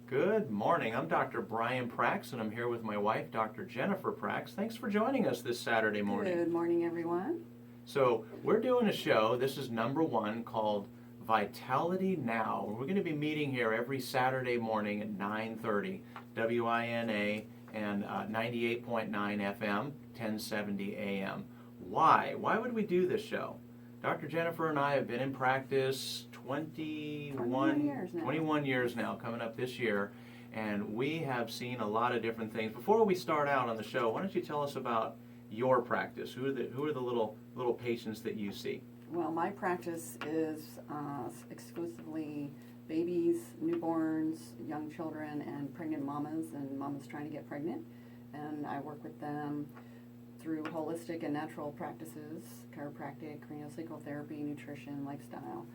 Good morning. I'm Dr. Brian Prax, and I'm here with my wife, Dr. Jennifer Prax. Thanks for joining us this Saturday morning. Good morning, everyone. So we're doing a show. This is number one called Vitality Now. We're going to be meeting here every Saturday morning at 9:30, WINA and 98.9 FM, 1070 AM. Why? Why would we do this show? Dr. Jennifer and I have been in practice 21 years now, coming up this year, and we have seen a lot of different things. Before we start out on the show, why don't you tell us about your practice? Who are the little patients that you see? Well, my practice is exclusively babies, newborns, young children, and pregnant mamas and mamas trying to get pregnant. And I work with them through holistic and natural practices, chiropractic, craniosacral therapy, nutrition, lifestyle.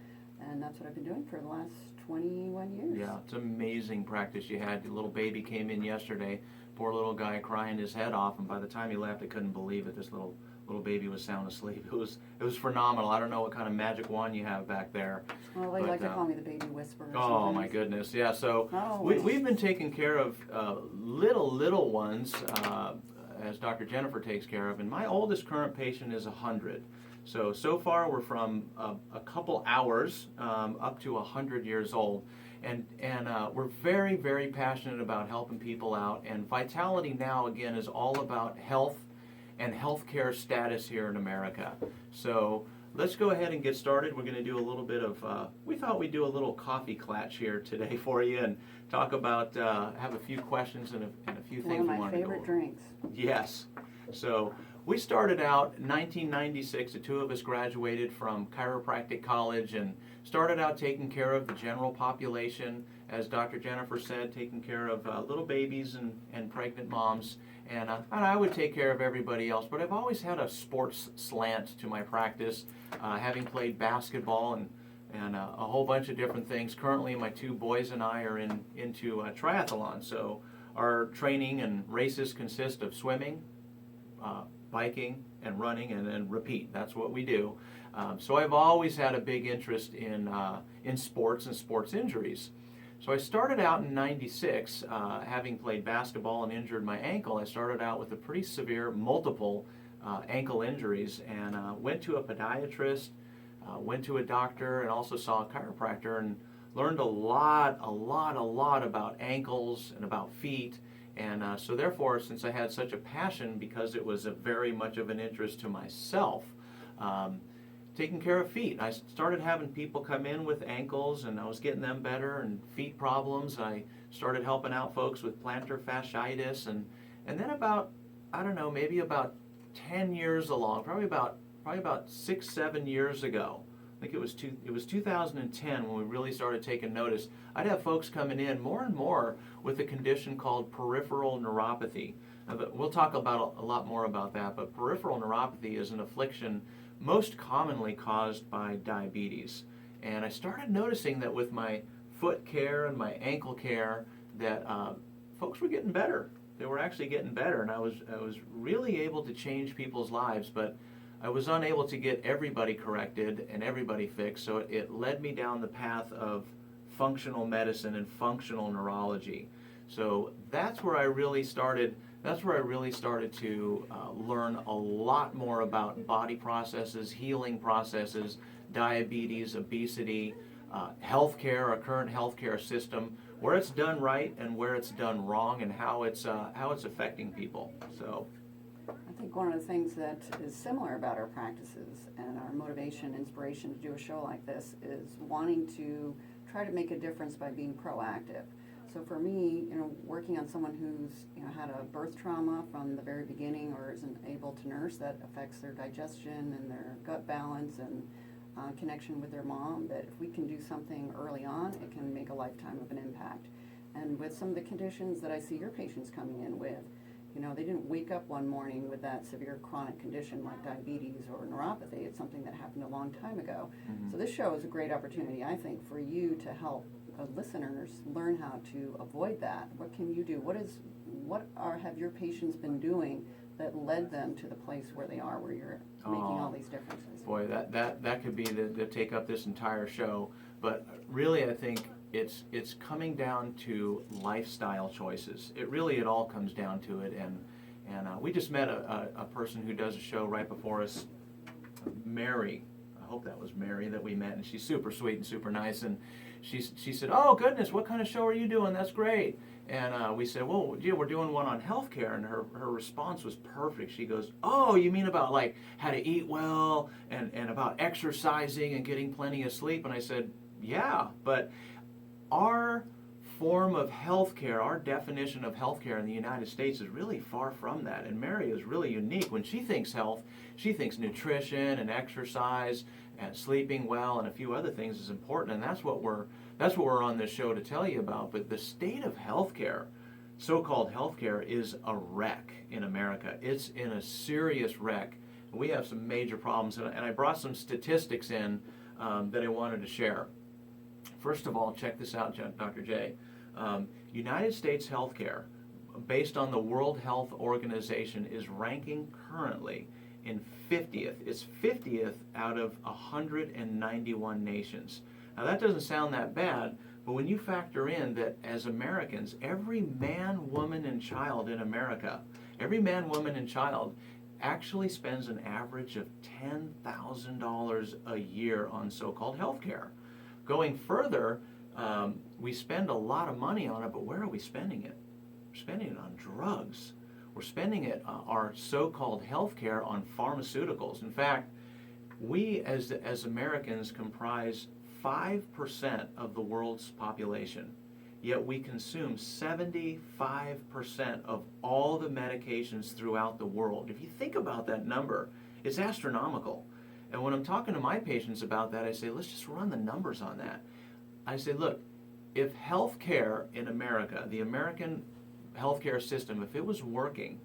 And that's what I've been doing for the last 21 years. Yeah, it's amazing practice you had. Your little baby came in yesterday, poor little guy crying his head off, and by the time he left, I couldn't believe it. This little baby was sound asleep. It was phenomenal. I don't know what kind of magic wand you have back there. Well, they like to call me the baby whisperer. Oh my goodness, yeah. So we've been taking care of little ones, as Dr. Jennifer takes care of, and my oldest current patient is 100. So far we're from a couple hours up to 100 years old, and we're very, very passionate about helping people out. And Vitality Now, again, is all about health and healthcare status here in America. So let's go ahead and get started. We're going to do a little bit of, we thought we'd do a little coffee clatch here today for you and talk about, have a few questions and a few things we want to go over. One of my favorite drinks. Yes. So we started out in 1996, the two of us graduated from chiropractic college and started out taking care of the general population, as Dr. Jennifer said, taking care of little babies and pregnant moms. And I would take care of everybody else, but I've always had a sports slant to my practice, having played basketball and a whole bunch of different things. Currently, my two boys and I are into triathlon, so our training and races consist of swimming, biking, and running, and repeat. That's what we do. So I've always had a big interest in sports and sports injuries. So I started out in '96, having played basketball and injured my ankle. I started out with a pretty severe multiple ankle injuries, and went to a podiatrist, went to a doctor, and also saw a chiropractor, and learned a lot about ankles and about feet. And so therefore, since I had such a passion, because it was very much of an interest to myself, taking care of feet. I started having people come in with ankles, and I was getting them better, and feet problems. I started helping out folks with plantar fasciitis, and then about, I don't know, maybe about 10 years along, probably about 6-7 years ago. I think it was 2010 when we really started taking notice. I'd have folks coming in more and more with a condition called peripheral neuropathy. We'll talk about a lot more about that, but peripheral neuropathy is an affliction most commonly caused by diabetes. And I started noticing that with my foot care and my ankle care that folks were getting better. They were actually getting better, and I was really able to change people's lives, but I was unable to get everybody corrected and everybody fixed, so it led me down the path of functional medicine and functional neurology. So that's where I really started to learn a lot more about body processes, healing processes, diabetes, obesity, healthcare, our current healthcare system, where it's done right and where it's done wrong, and how it's affecting people. So I think one of the things that is similar about our practices and our motivation, inspiration to do a show like this is wanting to try to make a difference by being proactive. So for me, working on someone who's had a birth trauma from the very beginning or isn't able to nurse, that affects their digestion and their gut balance and connection with their mom, that if we can do something early on, it can make a lifetime of an impact. And with some of the conditions that I see your patients coming in with, they didn't wake up one morning with that severe chronic condition like diabetes or neuropathy. It's something that happened a long time ago. Mm-hmm. So this show is a great opportunity, I think, for you to help listeners learn how to avoid that. What can you do? Have your patients been doing that led them to the place where they are, where you're making all these differences? Boy, that could be the take up this entire show. But really, I think it's coming down to lifestyle choices. It all comes down to it. And we just met a person who does a show right before us, Mary. I hope that was Mary that we met, and she's super sweet and super nice. And she said, "Oh goodness, what kind of show are you doing? That's great." And we said, "Well, gee, we're doing one on healthcare." And her response was perfect. She goes, "Oh, you mean about like how to eat well and about exercising and getting plenty of sleep?" And I said, "Yeah, but our form of healthcare, our definition of healthcare in the United States is really far from that. And Mary is really unique. When she thinks health, she thinks nutrition and exercise and sleeping well and a few other things is important. And that's what we're on this show to tell you about. But the state of healthcare, so-called healthcare, is a wreck in America. It's in a serious wreck. We have some major problems. And I brought some statistics in that I wanted to share. First of all, check this out, Dr. J. United States healthcare, based on the World Health Organization, is ranking currently in 50th. It's 50th out of 191 nations. Now that doesn't sound that bad, but when you factor in that as Americans, every man, woman, and child in America, every man, woman, and child actually spends an average of $10,000 a year on so-called healthcare. Going further, we spend a lot of money on it, but where are we spending it? We're spending it on drugs. We're spending it, our so-called health care, on pharmaceuticals. In fact, we as Americans comprise 5% of the world's population, yet we consume 75% of all the medications throughout the world. If you think about that number, it's astronomical. And when I'm talking to my patients about that, I say, let's just run the numbers on that. I say, look, if healthcare in America, the American healthcare system, if it was working,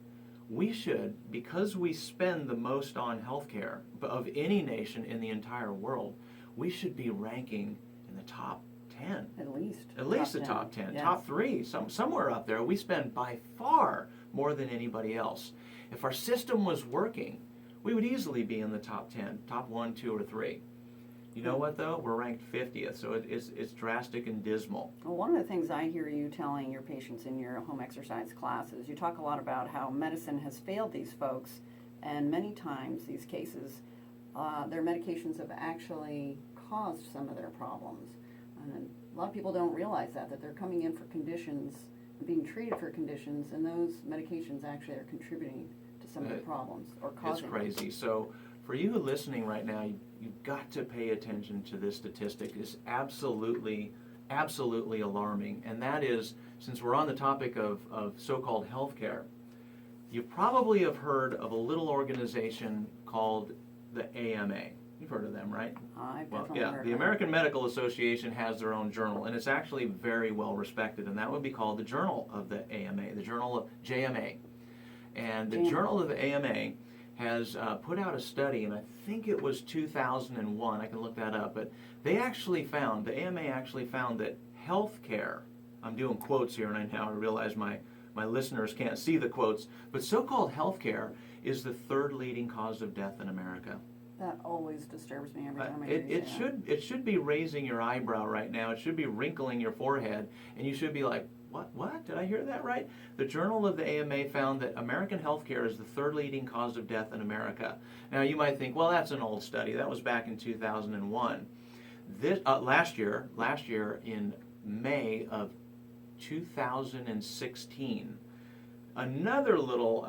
we should, because we spend the most on healthcare of any nation in the entire world, we should be ranking in the top 10. At least. At least the top 10, yes. top 3, somewhere up there. We spend by far more than anybody else. If our system was working, we would easily be in the top 10, top 1, 2, or 3. You know what, though? We're ranked 50th, so it's drastic and dismal. Well, one of the things I hear you telling your patients in your home exercise classes, you talk a lot about how medicine has failed these folks, and many times these cases, their medications have actually caused some of their problems. And a lot of people don't realize that they're coming in for conditions, being treated for conditions, and those medications actually are contributing to some of the problems or causing It's crazy. So for you listening right now, you've got to pay attention to this statistic. It's absolutely alarming. And that is, since we're on the topic of so-called healthcare, you probably have heard of a little organization called the AMA. You've heard of them, right? I've Well, definitely yeah, heard the of it. American Medical Association has their own journal, and it's actually very well respected, and that would be called the Journal of the AMA, the Journal of JMA. And the Journal of the AMA has put out a study, and I think it was 2001, I can look that up, but they actually found, the AMA actually found that healthcare, I'm doing quotes here, and now I realize my listeners can't see the quotes, but so-called healthcare is the third leading cause of death in America. That always disturbs me every time I hear that. It should be raising your eyebrow right now. It should be wrinkling your forehead, and you should be like, what? Did I hear that right? The Journal of the AMA found that American healthcare is the third leading cause of death in America. Now you might think, well, that's an old study. That was back in 2001. This last year in May of 2016, another little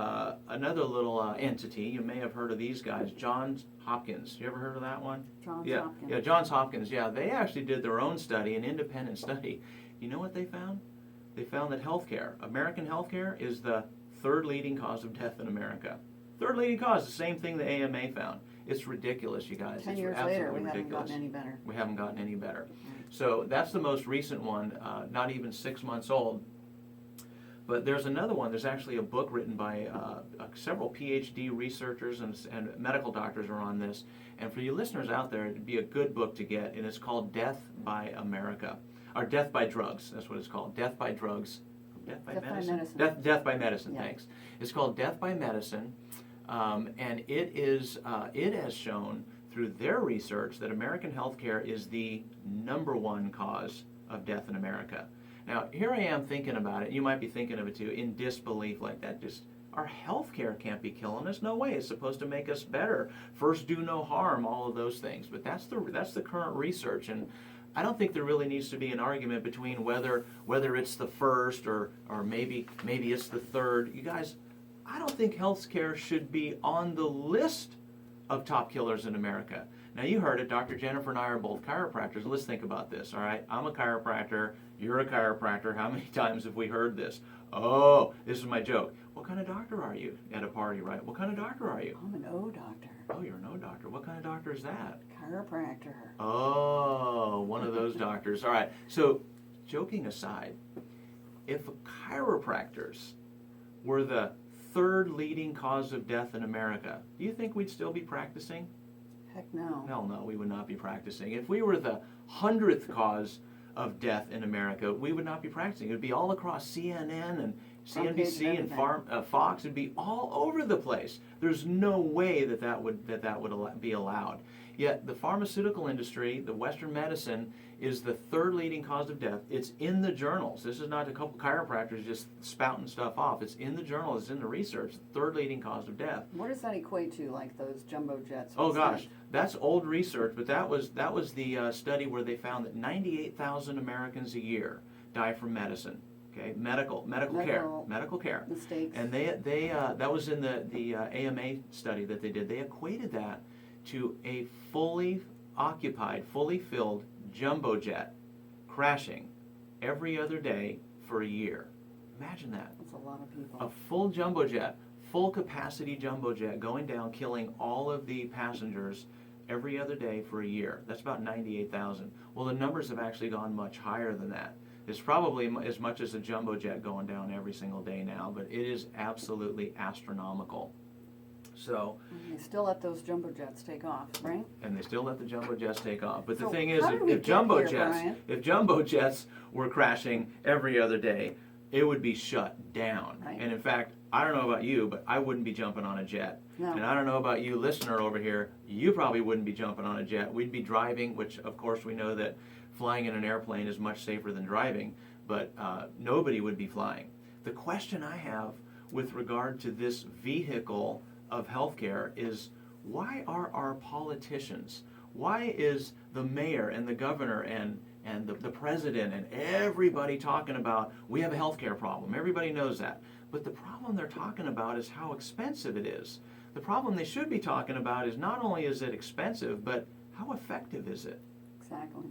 entity, you may have heard of these guys, Johns Hopkins. You ever heard of that one? Johns Yeah, Hopkins. yeah, Johns Hopkins. Yeah, they actually did their own study, an independent study. You know what they found? They found that American healthcare, is the third leading cause of death in America. Third leading cause, the same thing the AMA found. It's ridiculous, you guys. 10 it's years absolutely later, we haven't ridiculous. gotten any better. We haven't gotten any better. So that's the most recent one, not even 6 months old. But there's another one. There's actually a book written by several PhD researchers and medical doctors are on this. And for you listeners out there, it'd be a good book to get. And it's called Death by America, or Death by Drugs. That's what it's called. Death by Drugs. Death by Medicine. Death by Medicine. Yeah. Thanks. It's called Death by Medicine, and it has shown through their research that American healthcare is the #1 cause of death in America. Now, here I am thinking about it. You might be thinking of it too, in disbelief like that. Just our health care can't be killing us. No way. It's supposed to make us better. First, do no harm, all of those things. But that's the current research. And I don't think there really needs to be an argument between whether it's the first or maybe it's the third. You guys, I don't think health care should be on the list of top killers in America. Now, you heard it. Dr. Jennifer and I are both chiropractors. Let's think about this, all right? I'm a chiropractor. You're a chiropractor. How many times have we heard this? Oh, this is my joke. What kind of doctor are you at a party, right? What kind of doctor are you? I'm an O doctor. Oh, you're an O doctor. What kind of doctor is that? Chiropractor. Oh, one of those doctors. All right. So, joking aside, if chiropractors were the third leading cause of death in America, do you think we'd still be practicing? Heck no. Hell no, we would not be practicing. If we were the 100th cause of death in America, we would not be practicing. It would be all across CNN and CNBC and Fox. It would be all over the place. There's no way that would be allowed. Yet the pharmaceutical industry, the Western medicine, is the third leading cause of death. It's in the journals. This is not a couple chiropractors just spouting stuff off. It's in the journals. It's in the research. Third leading cause of death. What does that equate to, like those jumbo jets? Oh gosh, that's old research, but that was the study where they found that 98,000 Americans a year die from medicine. Okay, medical care. Mistakes. And they that was in the AMA study that they did. They equated that to a fully occupied, fully filled jumbo jet crashing every other day for a year. Imagine that. That's a lot of people. A full jumbo jet, full capacity jumbo jet going down, killing all of the passengers every other day for a year. That's about 98,000. Well, the numbers have actually gone much higher than that. It's probably as much as a jumbo jet going down every single day now, but it is absolutely astronomical. So, and they still let those jumbo jets take off, right? And they still let the jumbo jets take off. But So the thing is, how did we if jumbo jets were crashing every other day, it would be shut down. Right. And in fact, I don't know about you, but I wouldn't be jumping on a jet. No. And I don't know about you, listener over here, you probably wouldn't be jumping on a jet. We'd be driving, which of course we know that flying in an airplane is much safer than driving, but nobody would be flying. The question I have with regard to this vehicle of healthcare is, why are our politicians, why is the mayor and the governor and the president and everybody talking about, we have a healthcare problem? Everybody knows that. But the problem they're talking about is how expensive it is. The problem they should be talking about is not only is it expensive, but how effective is it? Exactly.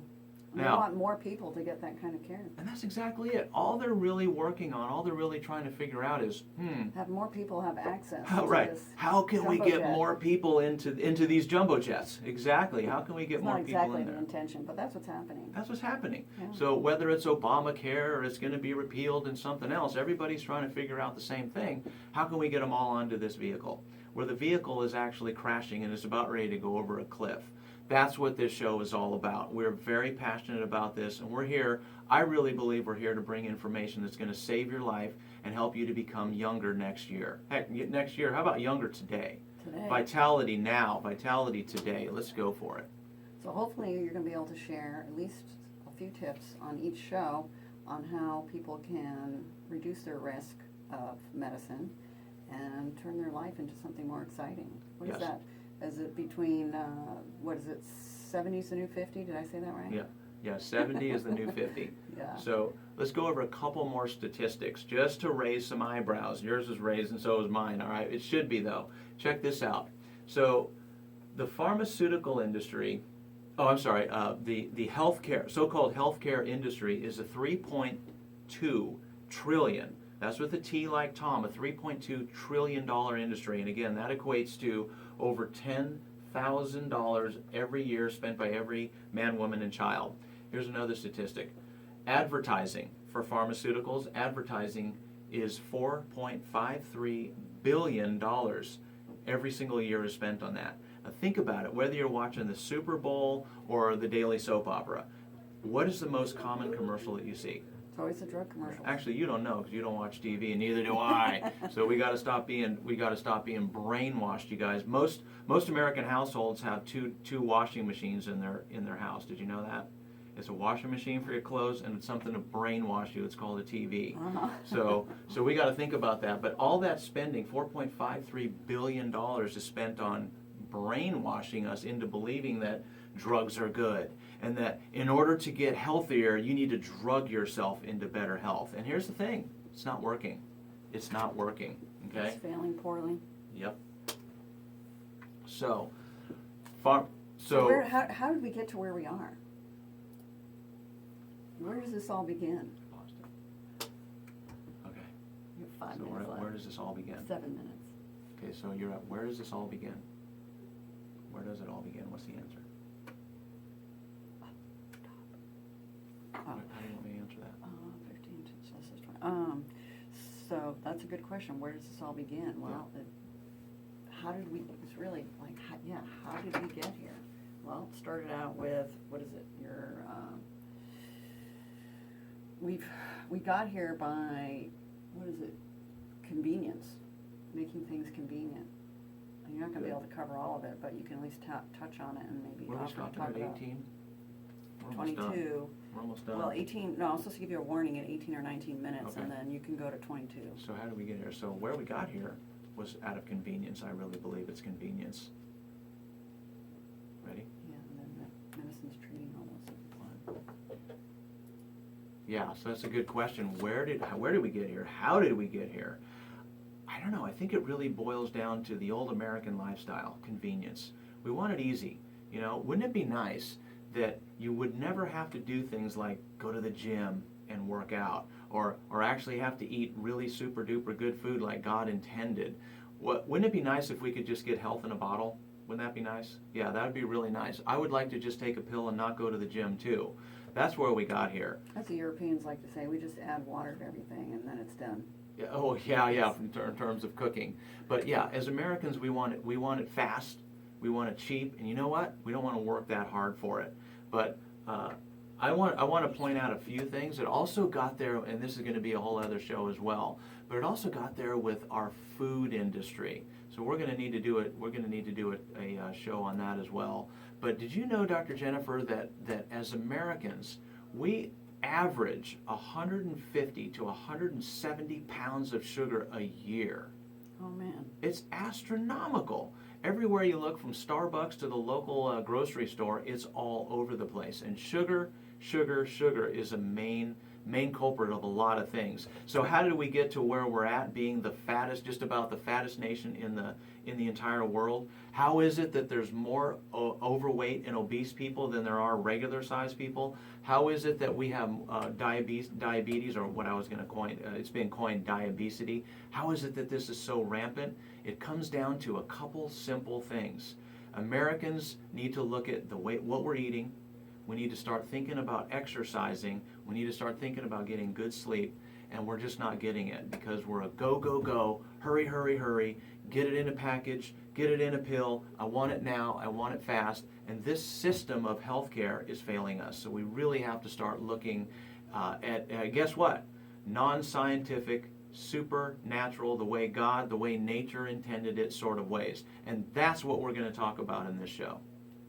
Now, we want more people to get that kind of care. And that's exactly it. All they're really working on, all they're really trying to figure out is, have more people have access how, to right, this how can we jumbo get jet. more people into these jumbo jets? Exactly. How can we get It's more not people exactly in the there? intention, but that's what's happening. That's what's happening. Yeah. So whether it's Obamacare or it's going to be repealed and something else, everybody's trying to figure out the same thing. How can we get them all onto this vehicle? Where the vehicle is actually crashing and is about ready to go over a cliff. That's what this show is all about. We're very passionate about this, and we're here, I really believe we're here to bring information that's going to save your life and help you to become younger next year. Heck, next year, how about younger today? Today. Vitality now, vitality today. Let's go for it. So hopefully you're going to be able to share at least a few tips on each show on how people can reduce their risk of medicine and turn their life into something more exciting. What is Yes. that? Is it between, what is it, 70 is the new 50? Did I say that right? Yeah, 70 is the new 50. Yeah. So let's go over a couple more statistics just to raise some eyebrows. Yours is raised and so is mine, all right? It should be, though. Check this out. So the pharmaceutical industry, the healthcare, so-called healthcare industry is a 3.2 trillion. That's with a T like Tom, a $3.2 trillion industry. And again, that equates to over $10,000 every year spent by every man, woman, and child. Here's another statistic. Advertising for pharmaceuticals, advertising is $4.53 billion every single year is spent on that. Now think about it, whether you're watching the Super Bowl or the daily soap opera, what is the most common commercial that you see? It's always a drug commercial. Actually, you don't know because you don't watch TV, and neither do I. So we got to stop being brainwashed, you guys. Most American households have two washing machines in their house. Did you know that? It's a washing machine for your clothes, and it's something to brainwash you. It's called a TV. Uh-huh. So we got to think about that. But all that spending, $4.53 billion, is spent on brainwashing us into believing that drugs are good, and that in order to get healthier, you need to drug yourself into better health. And here's the thing, it's not working. It's not working, okay? It's failing poorly. Yep. So how did we get to where we are? Where does this all begin? Lost it. Okay. You have 5 So minutes left. where does this all begin? 7 minutes. Okay, so you're at, where does this all begin? Where does it all begin? What's the answer? Oh. How do you want me to answer that? 15 to this is 20. So that's a good question. Where does this all begin? Well, how did we? It's really like, how did we get here? Well, it started out with, what is it? We got here by, what is it? Convenience, making things convenient. And you're not going to be able to cover all of it, but you can at least touch on it and maybe Where are we stopping at 18? We're almost done. 22. We're almost done. Well, 18, no, I'm supposed to give you a warning at 18 or 19 minutes, Okay. and then you can go to 22. So how did we get here? So where we got here was out of convenience. I really believe it's convenience. Ready? Yeah, and then medicine's treating all those. Yeah, so that's a good question. Where did we get here? How did we get here? I don't know. I think it really boils down to the old American lifestyle, convenience. We want it easy. You know, wouldn't it be nice that you would never have to do things like go to the gym and work out, or actually have to eat really super duper good food like God intended? Wouldn't it be nice if we could just get health in a bottle? Wouldn't that be nice? Yeah, that would be really nice. I would like to just take a pill and not go to the gym too. That's where we got here. As the Europeans like to say, we just add water to everything and then it's done. Yeah, oh yeah, in terms of cooking. But yeah, as Americans, we want it fast, we want it cheap, and you know what? We don't want to work that hard for it. But I want to point out a few things. It also got there, and this is going to be a whole other show as well. But it also got there with our food industry. So we're going to need to do it. We're going to need to do a show on that as well. But did you know, Dr. Jennifer, that as Americans, we average 150 to 170 pounds of sugar a year. Oh man. It's astronomical. Everywhere you look, from Starbucks to the local grocery store, it's all over the place. And sugar is a main culprit of a lot of things. So how did we get to where we're at, being the fattest, just about the fattest nation in the entire world? How is it that there's more overweight and obese people than there are regular sized people? How is it that we have diabetes, or what I was going to coin, it's been coined diabesity? How is it that this is so rampant? It comes down to a couple simple things. Americans need to look at what we're eating. We need to start thinking about exercising. We need to start thinking about getting good sleep. And we're just not getting it because we're a go, hurry, get it in a package, get it in a pill. I want it now, I want it fast. And this system of healthcare is failing us. So we really have to start looking at guess what? Non-scientific, supernatural, the way God, the way nature intended it sort of ways. And that's what we're going to talk about in this show.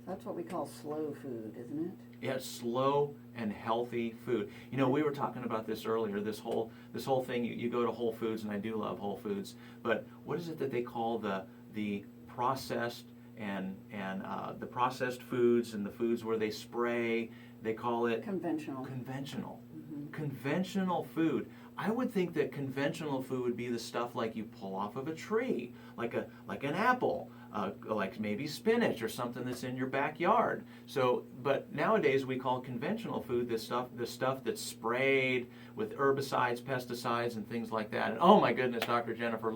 That's what we call slow food, isn't it? Yeah, slow and healthy food. You know, we were talking about this earlier, this whole thing, you go to Whole Foods, and I do love Whole Foods, but what is it that they call the processed and the processed foods and the foods where they spray? They call it Conventional. Mm-hmm. Conventional food. I would think that conventional food would be the stuff like you pull off of a tree, like an apple, like maybe spinach or something that's in your backyard. So, but nowadays we call conventional food the stuff that's sprayed with herbicides, pesticides, and things like that. And oh my goodness, Dr. Jennifer,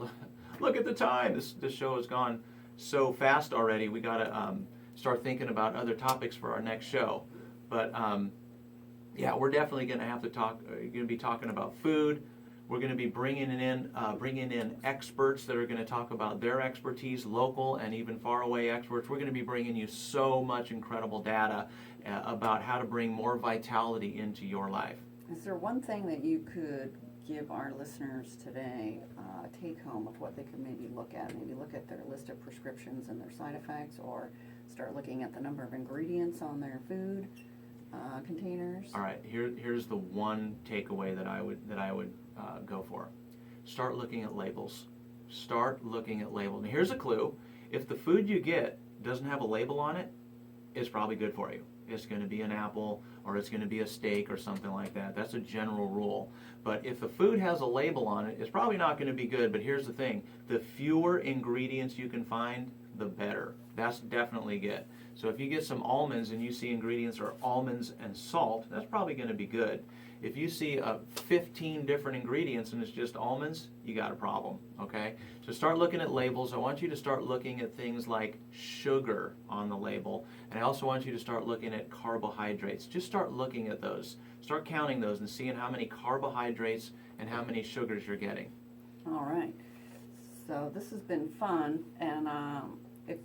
look at the time. This show has gone so fast already. We got to start thinking about other topics for our next show. But yeah, we're definitely going to have to talk. Going to be talking about food. We're going to be bringing in experts that are going to talk about their expertise, local and even faraway experts. We're going to be bringing you so much incredible data about how to bring more vitality into your life. Is there one thing that you could give our listeners today, take home of what they could maybe look at? Maybe look at their list of prescriptions and their side effects, or start looking at the number of ingredients on their food. containers. All right, here's the one takeaway that I would go for. Start looking at labels. Start looking at labels. And here's a clue. If the food you get doesn't have a label on it, it's probably good for you. It's going to be an apple, or it's going to be a steak or something like that. That's a general rule. But if the food has a label on it, it's probably not going to be good. But here's the thing. The fewer ingredients you can find, the better. That's definitely good. So if you get some almonds and you see ingredients are almonds and salt, that's probably going to be good. If you see 15 different ingredients and it's just almonds, you got a problem, okay? So start looking at labels. I want you to start looking at things like sugar on the label. And I also want you to start looking at carbohydrates. Just start looking at those. Start counting those and seeing how many carbohydrates and how many sugars you're getting. All right. So this has been fun, and if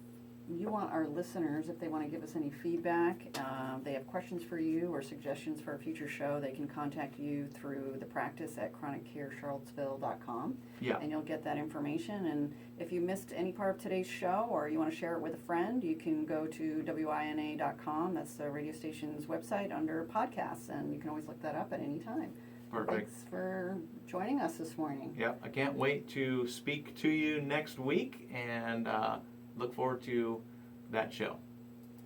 you want our listeners, if they want to give us any feedback, they have questions for you or suggestions for a future show, they can contact you through the practice at chroniccarecharlottesville.com. Yeah. And you'll get that information. And if you missed any part of today's show or you want to share it with a friend, you can go to wina.com. That's the radio station's website under podcasts, and you can always look that up at any time. Perfect. Thanks for joining us this morning. Yep, I can't wait to speak to you next week, and look forward to that show.